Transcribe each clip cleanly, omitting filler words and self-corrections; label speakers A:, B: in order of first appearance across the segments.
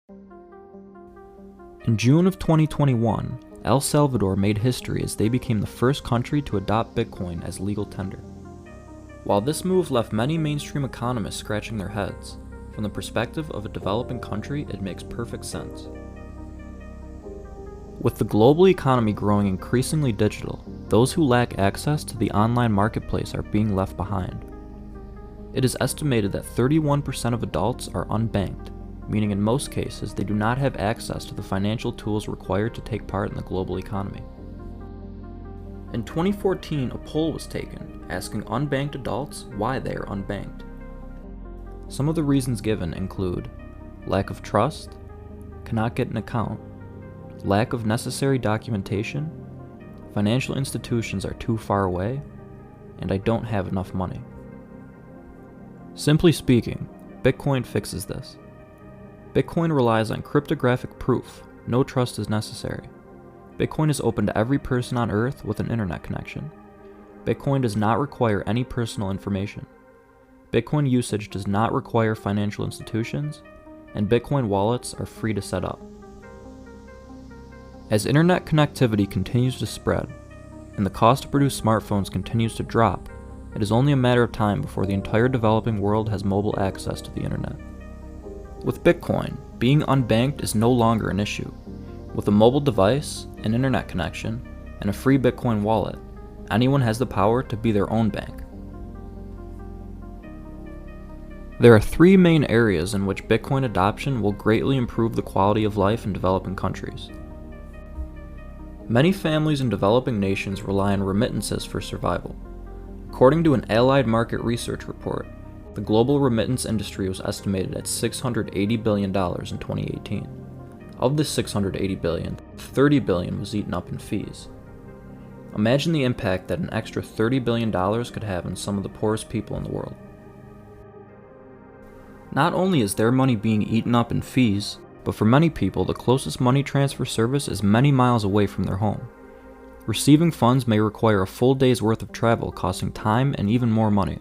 A: In June of 2021, El Salvador made history as they became the first country to adopt Bitcoin as legal tender. While this move left many mainstream economists scratching their heads, from the perspective of a developing country, it makes perfect sense. With the global economy growing increasingly digital, those who lack access to the online marketplace are being left behind. It is estimated that 31% of adults are unbanked, meaning in most cases they do not have access to the financial tools required to take part in the global economy. In 2014, a poll was taken asking unbanked adults why they are unbanked. Some of the reasons given include lack of trust, cannot get an account, lack of necessary documentation, financial institutions are too far away, and I don't have enough money. Simply speaking, Bitcoin fixes this. Bitcoin relies on cryptographic proof. No trust is necessary. Bitcoin is open to every person on Earth with an internet connection. Bitcoin does not require any personal information. Bitcoin usage does not require financial institutions, and Bitcoin wallets are free to set up. As internet connectivity continues to spread, and the cost to produce smartphones continues to drop, it is only a matter of time before the entire developing world has mobile access to the internet. With Bitcoin, being unbanked is no longer an issue. With a mobile device, an internet connection, and a free Bitcoin wallet, anyone has the power to be their own bank. There are three main areas in which Bitcoin adoption will greatly improve the quality of life in developing countries. Many families in developing nations rely on remittances for survival. According to an Allied Market Research report, the global remittance industry was estimated at $680 billion in 2018. Of this $680 billion, $30 billion was eaten up in fees. Imagine the impact that an extra $30 billion could have on some of the poorest people in the world. Not only is their money being eaten up in fees, but for many people, the closest money transfer service is many miles away from their home. Receiving funds may require a full day's worth of travel, costing time and even more money.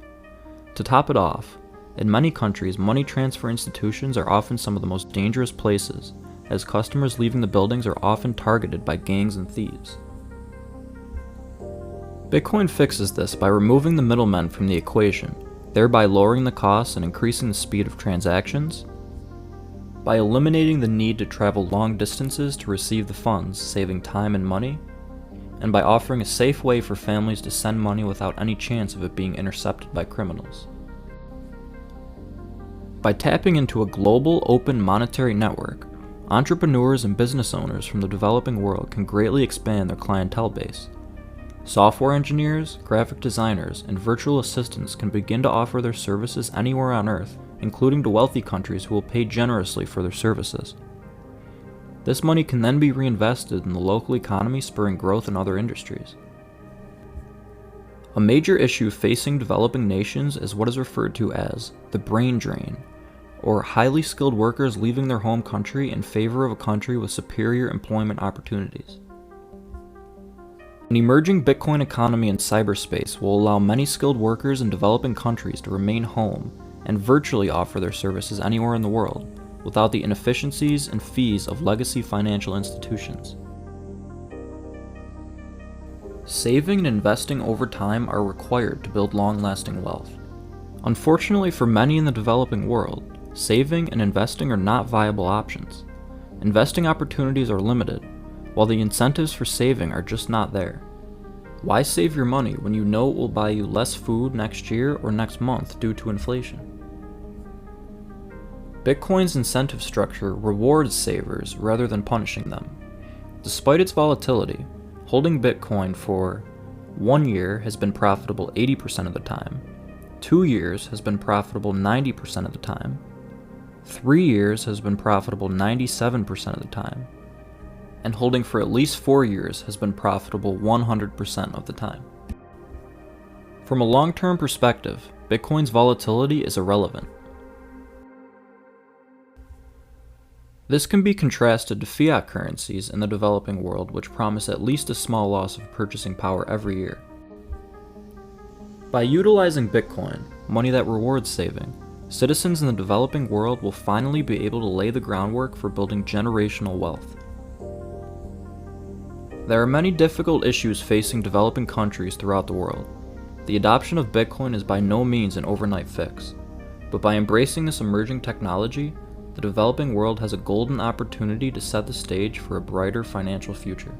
A: To top it off, in many countries, money transfer institutions are often some of the most dangerous places, as customers leaving the buildings are often targeted by gangs and thieves. Bitcoin fixes this by removing the middlemen from the equation, thereby lowering the costs and increasing the speed of transactions, by eliminating the need to travel long distances to receive the funds, saving time and money, and by offering a safe way for families to send money without any chance of it being intercepted by criminals. By tapping into a global open monetary network, entrepreneurs and business owners from the developing world can greatly expand their clientele base. Software engineers, graphic designers, and virtual assistants can begin to offer their services anywhere on Earth, including to wealthy countries who will pay generously for their services. This money can then be reinvested in the local economy, spurring growth in other industries. A major issue facing developing nations is what is referred to as the brain drain, or highly skilled workers leaving their home country in favor of a country with superior employment opportunities. An emerging Bitcoin economy in cyberspace will allow many skilled workers in developing countries to remain home and virtually offer their services anywhere in the world, without the inefficiencies and fees of legacy financial institutions. Saving and investing over time are required to build long-lasting wealth. Unfortunately for many in the developing world, saving and investing are not viable options. Investing opportunities are limited, while the incentives for saving are just not there. Why save your money when you know it will buy you less food next year or next month due to inflation? Bitcoin's incentive structure rewards savers rather than punishing them. Despite its volatility, holding Bitcoin for 1 year has been profitable 80% of the time, 2 years has been profitable 90% of the time, 3 years has been profitable 97% of the time, and holding for at least 4 years has been profitable 100% of the time. From a long-term perspective, Bitcoin's volatility is irrelevant. This can be contrasted to fiat currencies in the developing world, which promise at least a small loss of purchasing power every year. By utilizing Bitcoin, money that rewards saving, Citizens in the developing world will finally be able to lay the groundwork for building generational wealth. There are many difficult issues facing developing countries throughout the world. The adoption of Bitcoin is by no means an overnight fix, but by embracing this emerging technology, the developing world has a golden opportunity to set the stage for a brighter financial future.